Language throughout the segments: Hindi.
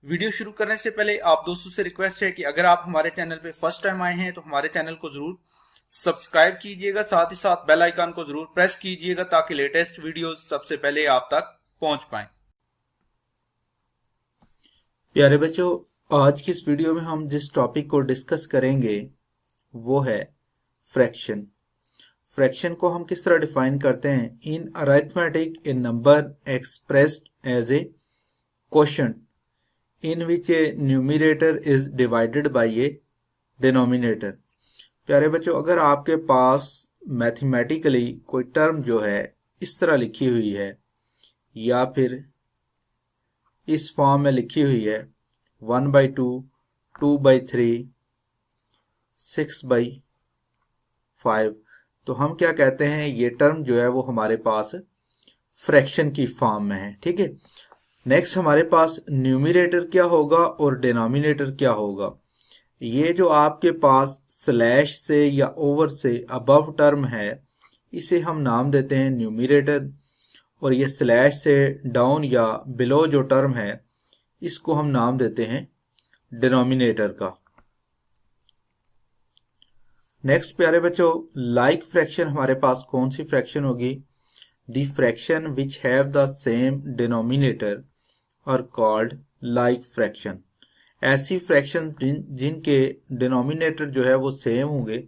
वीडियो शुरू करने से पहले आप दोस्तों से रिक्वेस्ट है कि अगर आप हमारे चैनल पे फर्स्ट टाइम आए हैं तो हमारे चैनल को जरूर सब्सक्राइब कीजिएगा, साथ ही साथ बेल आइकन को जरूर प्रेस कीजिएगा ताकि लेटेस्ट वीडियोस सबसे पहले आप तक पहुंच पाएं। प्यारे बच्चों, आज की इस वीडियो में हम जिस टॉपिक को डिस्कस करेंगे वो है फ्रैक्शन। फ्रैक्शन को हम किस तरह डिफाइन करते हैं? In arithmetic a number expressed as a quotient in which a numerator is divided by a denominator. प्यारे बच्चों, अगर आपके पास मैथमेटिकली कोई टर्म जो है इस तरह लिखी हुई है या फिर इस फॉर्म में लिखी हुई है 1/2, 2/3, 6/5, तो हम क्या कहते हैं? ये टर्म जो है वो हमारे पास फ्रैक्शन की फॉर्म में है। ठीक है। नेक्स्ट हमारे पास न्यूमरेटर क्या होगा और डिनोमिनेटर क्या होगा। ये जो आपके पास स्लैश से या ओवर से अबव टर्म है इसे हम नाम देते हैं न्यूमरेटर, और ये स्लैश से डाउन या बिलो जो टर्म है इसको हम नाम देते हैं डिनोमिनेटर का। नेक्स्ट प्यारे बच्चों, लाइक फ्रैक्शन हमारे पास कौन सी फ्रैक्शन होगी? The fraction which have the same denominator और कॉल्ड लाइक फ्रैक्शन। ऐसी फ्रैक्शंस जिनके डिनोमिनेटर जो है वो सेम होंगे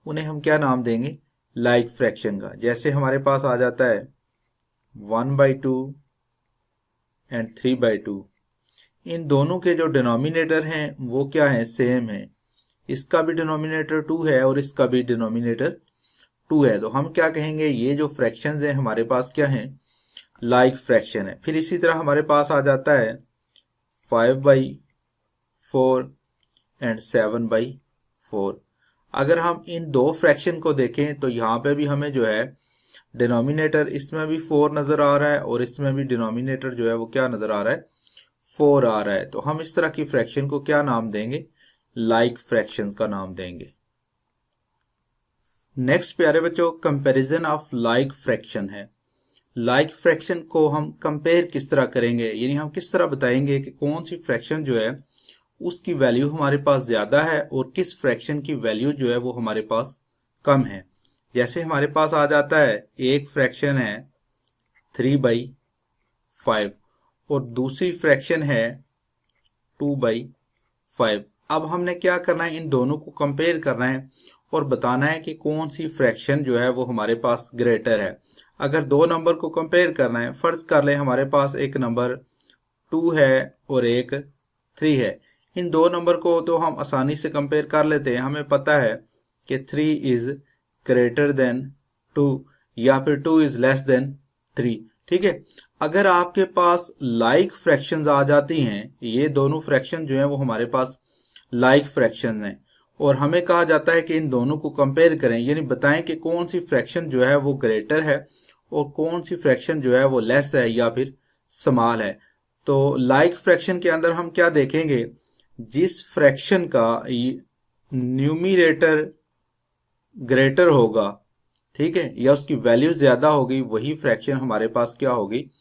उन्हें हम क्या नाम देंगे? लाइक फ्रैक्शन का। जैसे हमारे पास आ जाता है 1/2 एंड 3/2। इन दोनों के जो डिनोमिनेटर हैं वो क्या है? सेम है। इसका भी डिनोमिनेटर 2 है और इसका भी डिनोमिनेटर 2 है, तो हम क्या कहेंगे? ये जो फ्रैक्शंस हैं हमारे पास क्या हैं? लाइक फ्रैक्शन है। फिर इसी तरह हमारे पास आ जाता है 5/4 एंड 7/4। अगर हम इन दो फ्रैक्शन को देखें तो यहाँ पे भी हमें जो है डिनोमिनेटर इसमें भी 4 नजर आ रहा है और इसमें भी डिनोमिनेटर जो है वो क्या नजर आ रहा है? 4 आ रहा है। तो हम इस तरह की फ्रैक्शन को क्या नाम देंगे? लाइक फ्रैक्शंस का नाम देंगे। नेक्स्ट प्यारे बच्चों, कंपैरिजन ऑफ लाइक फ्रैक्शन है। लाइक फ्रैक्शन को हम कंपेयर किस तरह करेंगे, यानी हम किस तरह बताएंगे कि कौन सी फ्रैक्शन जो है उसकी वैल्यू हमारे पास ज्यादा है और किस फ्रैक्शन की वैल्यू जो है वो हमारे पास कम है। जैसे हमारे पास आ जाता है एक फ्रैक्शन है 3/5 और दूसरी फ्रैक्शन है 2/5। अब हमने क्या करना है? इन दोनों को कंपेयर करना है और बताना है कि कौन सी फ्रैक्शन जो है वो हमारे पास ग्रेटर है। अगर दो नंबर को कंपेयर करना है, फर्ज कर लें हमारे पास एक नंबर 2 है और एक 3 है। इन दो नंबर को तो हम आसानी से कंपेयर कर लेते हैं। हमें पता है कि 3 इज ग्रेटर देन 2 या फिर 2 इज लेस देन 3। ठीक है। अगर आपके पास लाइक फ्रैक्शंस आ जाती हैं, ये दोनों फ्रैक्शन जो है वो हमारे पास लाइक फ्रैक्शन हैं और हमें कहा जाता है कि इन दोनों को कंपेयर करें, यानी बताएं कि कौन सी फ्रैक्शन जो है वो ग्रेटर है और कौन सी फ्रैक्शन जो है वो लेस है या फिर स्मॉल है। तो लाइक फ्रैक्शन के अंदर हम क्या देखेंगे? जिस फ्रैक्शन का न्यूमरेटर ग्रेटर होगा, ठीक है, या उसकी वैल्यू ज्यादा होगी, वही फ्रैक्शन हमारे पास क्या होगी?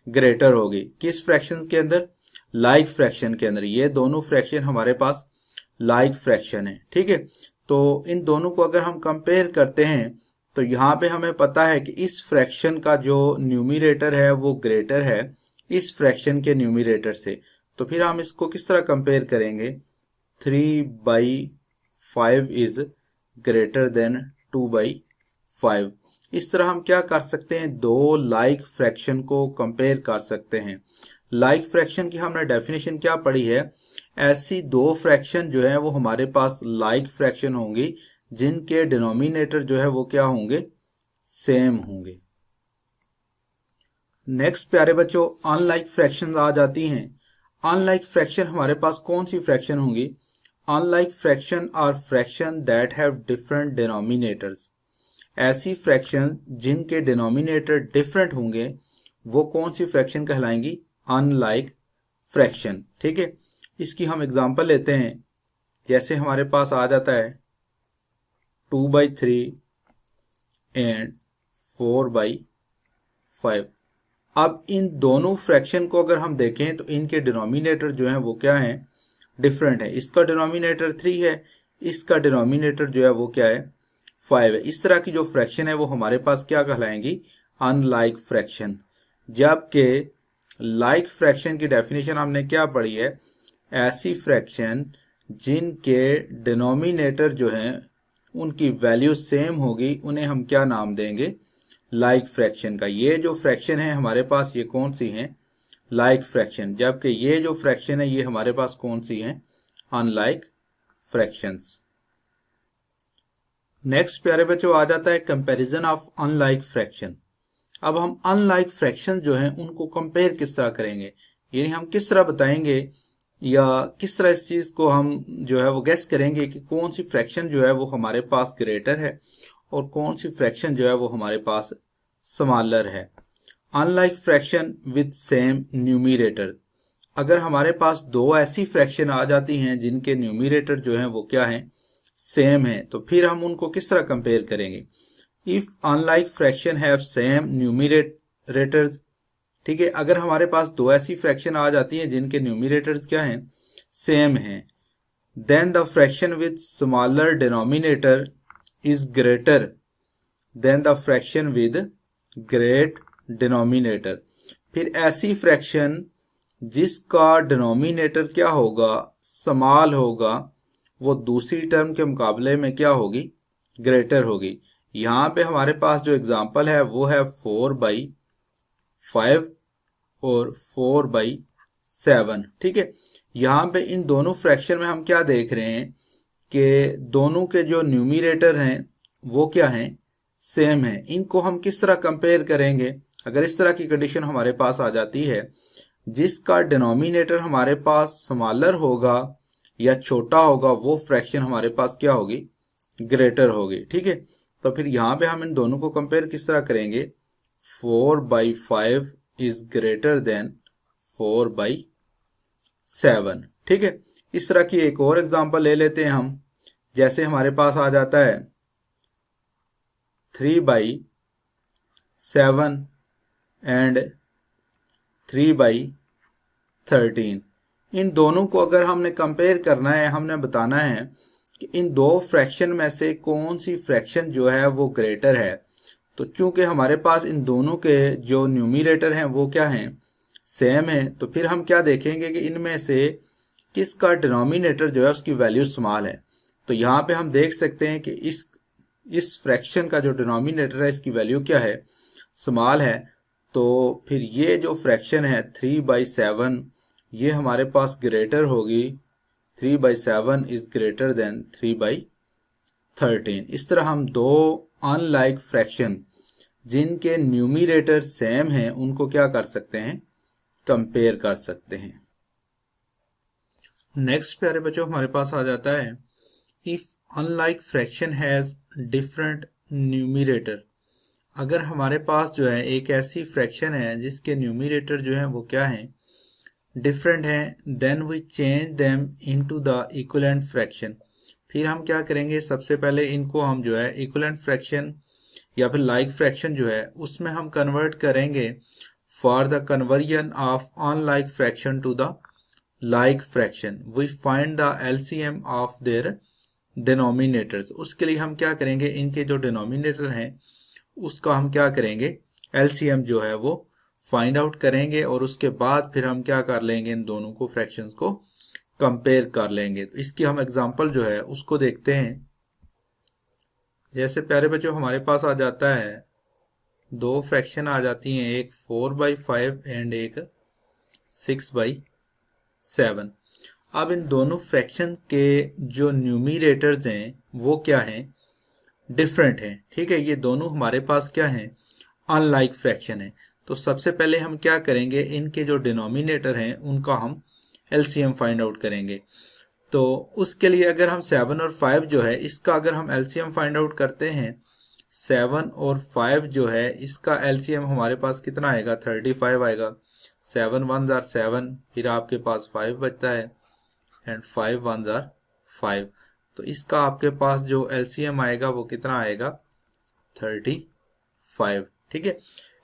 ग्रेटर होगी। किस फ्रैक्शन के अंदर? लाइक फ्रैक्शन के अंदर। ये दोनों फ्रैक्शन हमारे पास लाइक फ्रैक्शन है। ठीक है। तो इन दोनों को अगर हम कंपेयर करते हैं तो यहाँ पे हमें पता है कि इस फ्रैक्शन का जो न्यूमरेटर है वो ग्रेटर है इस फ्रैक्शन के न्यूमरेटर से। तो फिर हम इसको किस तरह कंपेयर करेंगे? 3/5 इज ग्रेटर देन 2/5। इस तरह हम क्या कर सकते हैं? दो लाइक फ्रैक्शन को कंपेयर कर सकते हैं। लाइक फ्रैक्शन की हमने डेफिनेशन क्या पढ़ी है? ऐसी दो फ्रैक्शन जो है वो हमारे पास लाइक फ्रैक्शन होंगी जिनके डिनोमिनेटर जो है वो क्या होंगे? सेम होंगे। नेक्स्ट प्यारे बच्चों, अनलाइक फ्रैक्शन आ जाती हैं। अनलाइक फ्रैक्शन हमारे पास कौन सी फ्रैक्शन होंगी? Unlike fraction are fraction that have different denominators. ऐसी फ्रैक्शन जिनके डिनोमिनेटर डिफरेंट होंगे वो कौन सी फ्रैक्शन कहलाएंगी? Unlike fraction. ठीक है। इसकी हम एग्जांपल लेते हैं। जैसे हमारे पास आ जाता है 2/3 एंड 4/5। अब इन दोनों फ्रैक्शन को अगर हम देखें तो इनके डिनोमिनेटर जो है वो क्या है, डिफरेंट है। इसका डिनोमिनेटर 3 है, इसका डिनोमिनेटर जो है वो क्या है, 5 है। इस तरह की जो फ्रैक्शन है वो हमारे पास क्या कहलाएंगी, अनलाइक फ्रैक्शन। जबकि लाइक फ्रैक्शन की डेफिनेशन हमने क्या पढ़ी है, ऐसी फ्रैक्शन जिनके डिनोमिनेटर जो है उनकी वैल्यू सेम होगी, उन्हें हम क्या नाम देंगे, लाइक फ्रैक्शन का। ये जो फ्रैक्शन है हमारे पास ये कौन सी है, लाइक फ्रैक्शन। जबकि ये जो फ्रैक्शन है ये हमारे पास कौन सी है, अनलाइक फ्रैक्शंस। नेक्स्ट प्यारे बच्चों आ जाता है कंपैरिजन ऑफ अनलाइक फ्रैक्शन। अब हम अनलाइक फ्रैक्शन जो है उनको कंपेयर किस तरह करेंगे, यानी हम किस तरह बताएंगे या किस तरह इस चीज को हम जो है वो गेस करेंगे कि कौन सी फ्रैक्शन जो है वो हमारे पास ग्रेटर है और कौन सी फ्रैक्शन जो है वो हमारे पास स्मॉलर है। Unlike fraction with same numerator. अगर हमारे पास दो ऐसी फ्रैक्शन आ जाती हैं जिनके न्यूमरेटर जो है वो क्या है, सेम है, तो फिर हम उनको किस तरह कंपेयर करेंगे। If unlike fraction have same numerators, ठीक है, अगर हमारे पास दो ऐसी फ्रैक्शन आ जाती हैं जिनके न्यूमरेटर्स क्या हैं, सेम हैं, then the fraction with smaller denominator is greater than the fraction with great denominator. फिर ऐसी फ्रैक्शन जिसका डिनोमिनेटर क्या होगा, स्मॉल होगा, वो दूसरी टर्म के मुकाबले में क्या होगी, ग्रेटर होगी। यहाँ पे हमारे पास जो एग्जांपल है वो है 4/5 और 4/7, ठीक है। यहाँ पे इन दोनों फ्रैक्शन में हम क्या देख रहे हैं कि दोनों के जो न्यूमरेटर हैं वो क्या हैं, सेम है। इनको हम किस तरह कंपेयर करेंगे, अगर इस तरह की कंडीशन हमारे पास आ जाती है जिसका डिनोमिनेटर हमारे पास स्मॉलर होगा या छोटा होगा, वो फ्रैक्शन हमारे पास क्या होगी, ग्रेटर होगी, ठीक है। तो फिर यहाँ पे हम इन दोनों को कंपेयर किस तरह करेंगे, 4/5 इज ग्रेटर देन 4/7, ठीक है। इस तरह की एक और एग्जांपल ले लेते हैं हम, जैसे हमारे पास आ जाता है 3/7 एंड 3/13। इन दोनों को अगर हमने कंपेयर करना है, हमने बताना है कि इन दो फ्रैक्शन में से कौन सी फ्रैक्शन जो है वो ग्रेटर है। तो चूंकि हमारे पास इन दोनों के जो न्यूमरेटर हैं वो क्या हैं, सेम है, तो फिर हम क्या देखेंगे कि इनमें से किसका डिनोमिनेटर जो है उसकी वैल्यू स्मॉल है। तो यहाँ पे हम देख सकते हैं कि इस फ्रैक्शन का जो डिनोमिनेटर है इसकी वैल्यू क्या है, स्मॉल है। तो फिर ये जो फ्रैक्शन है 3/7 ये हमारे पास ग्रेटर होगी, 3/7 इज ग्रेटर देन 3/13। इस तरह हम दो अनलाइक फ्रैक्शन जिनके न्यूमरेटर सेम हैं उनको क्या कर सकते हैं, कंपेयर कर सकते हैं। नेक्स्ट प्यारे बच्चों हमारे पास आ जाता है if unlike fraction has different numerator. अगर हमारे पास जो है एक ऐसी फ्रैक्शन है जिसके न्यूमरेटर जो है वो क्या है, डिफरेंट है, then we change them into the equivalent fraction. फिर हम क्या करेंगे, सबसे पहले इनको हम जो है इक्विवेलेंट फ्रैक्शन या फिर लाइक फ्रैक्शन जो है उसमें हम कन्वर्ट करेंगे for the conversion of unlike fraction to the like fraction we find the LCM of their denominators. उसके लिए हम क्या करेंगे, इनके जो डिनोमिनेटर हैं उसका हम क्या करेंगे, एलसीएम जो है वो फाइंड आउट करेंगे और उसके बाद फिर हम क्या कर लेंगे, इन दोनों को फ्रैक्शंस को कंपेयर कर लेंगे। तो इसकी हम एग्जांपल जो है उसको देखते हैं। जैसे प्यारे बच्चों हमारे पास आ जाता है दो फ्रैक्शन आ जाती हैं, एक 4/5 एंड एक 6/7। अब इन दोनों फ्रैक्शन के जो न्यूमरेटर्स हैं वो क्या हैं, डिफरेंट हैं, ठीक है। ये दोनों हमारे पास क्या हैं, अनलाइक फ्रैक्शन है। तो सबसे पहले हम क्या करेंगे, इनके जो डिनोमिनेटर हैं उनका हम एलसीएम फाइंड आउट करेंगे। तो उसके लिए अगर हम 7 और 5 जो है इसका अगर हम एलसीएम फाइंड आउट करते हैं, 7 और 5 जो है इसका एलसीएम हमारे पास कितना आएगा, 35 आएगा। 7 1s are 7, फिर आपके पास 5 बचता है एंड 5 1s are 5। तो इसका आपके पास जो एलसीएम आएगा वो कितना आएगा, 35, ठीक है।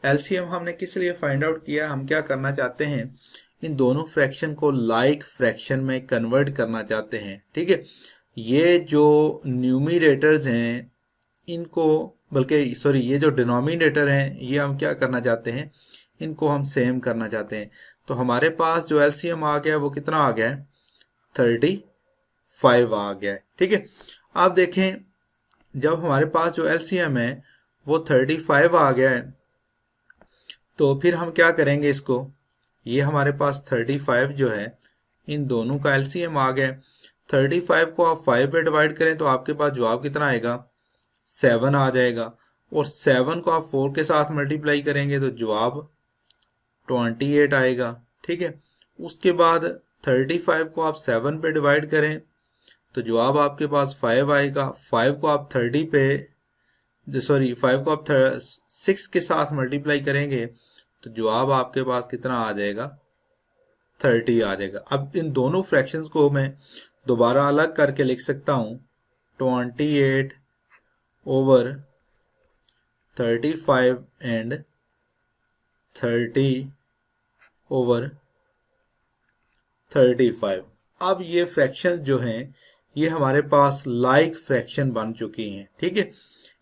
एलसीएम हमने किस लिए फाइंड आउट किया, हम क्या करना चाहते हैं, इन दोनों फ्रैक्शन को लाइक फ्रैक्शन में कन्वर्ट करना चाहते हैं। ठीक है, ये जो न्यूमिरेटर्स हैं इनको, बल्कि सॉरी ये जो डिनोमिनेटर हैं ये हम क्या करना चाहते हैं, इनको हम सेम करना चाहते हैं। तो हमारे पास जो एलसीएम आ गया वो कितना आ गया है, 35 आ गया है। ठीक है, आप देखें जब हमारे पास जो एलसीएम है वो 35 आ गया है, तो फिर हम क्या करेंगे इसको, ये हमारे पास 35 जो है इन दोनों का एलसीएम आ गया। 35 को आप 5 पे डिवाइड करें तो आपके पास जवाब कितना आएगा, 7 आ जाएगा। और 7 को आप 4 के साथ मल्टीप्लाई करेंगे तो जवाब 28 आएगा। ठीक है, उसके बाद 35 को आप 7 पे डिवाइड करें तो जवाब आपके पास 5 आएगा। 5 को आप 30 पे, सॉरी 5 को आप 6 के साथ मल्टीप्लाई करेंगे तो जवाब आपके पास कितना आ जाएगा, 30 आ जाएगा। अब इन दोनों फ्रैक्शंस को मैं दोबारा अलग करके लिख सकता हूं, 28 ओवर 35 एंड 30 ओवर 35। अब ये फ्रैक्शन जो हैं ये हमारे पास लाइक फ्रैक्शन बन चुकी हैं। ठीक है,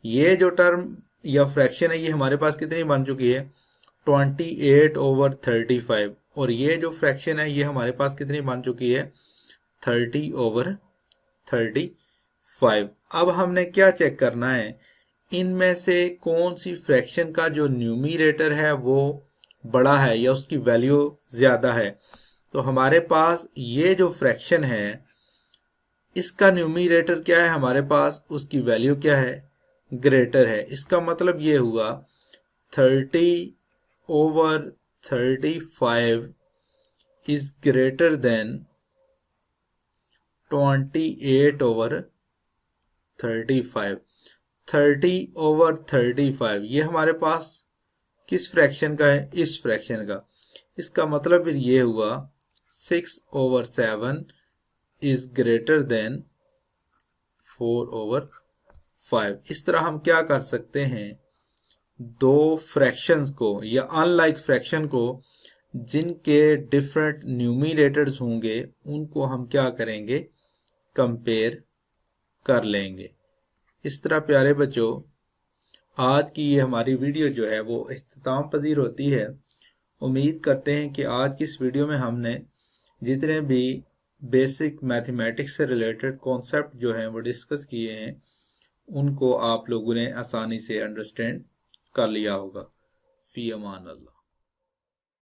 ये जो टर्म या फ्रैक्शन है ये हमारे पास कितनी बन चुकी है, 28 ओवर 35। और ये जो फ्रैक्शन है ये हमारे पास कितनी बन चुकी है, 30 ओवर 35। अब हमने क्या चेक करना है, इनमें से कौन सी फ्रैक्शन का जो न्यूमिरेटर है वो बड़ा है या उसकी वैल्यू ज्यादा है। तो हमारे पास ये जो फ्रैक्शन है इसका न्यूमिरेटर क्या है हमारे पास, उसकी वैल्यू क्या है, ग्रेटर है। इसका मतलब ये हुआ 30 over 35 is greater than 28 over 35। 30 over 35 ये हमारे पास किस फ्रैक्शन का है, इस फ्रैक्शन का। इसका मतलब फिर ये हुआ 6 over 7 is greater than 4 over 5। इस तरह हम क्या कर सकते हैं, दो फ्रैक्शंस को या अनलाइक फ्रैक्शन को जिनके डिफरेंट न्यूमिरेटर्स होंगे उनको हम क्या करेंगे, कंपेयर कर लेंगे। इस तरह प्यारे बच्चों आज की ये हमारी वीडियो जो है वो इख्तिताम पजीर होती है। उम्मीद करते हैं कि आज की इस वीडियो में हमने जितने भी बेसिक मैथमेटिक्स से रिलेटेड कॉन्सेप्ट जो हैं वो डिस्कस किए हैं उनको आप लोगों ने आसानी से अंडरस्टैंड कर लिया होगा। फी अमान अल्लाह।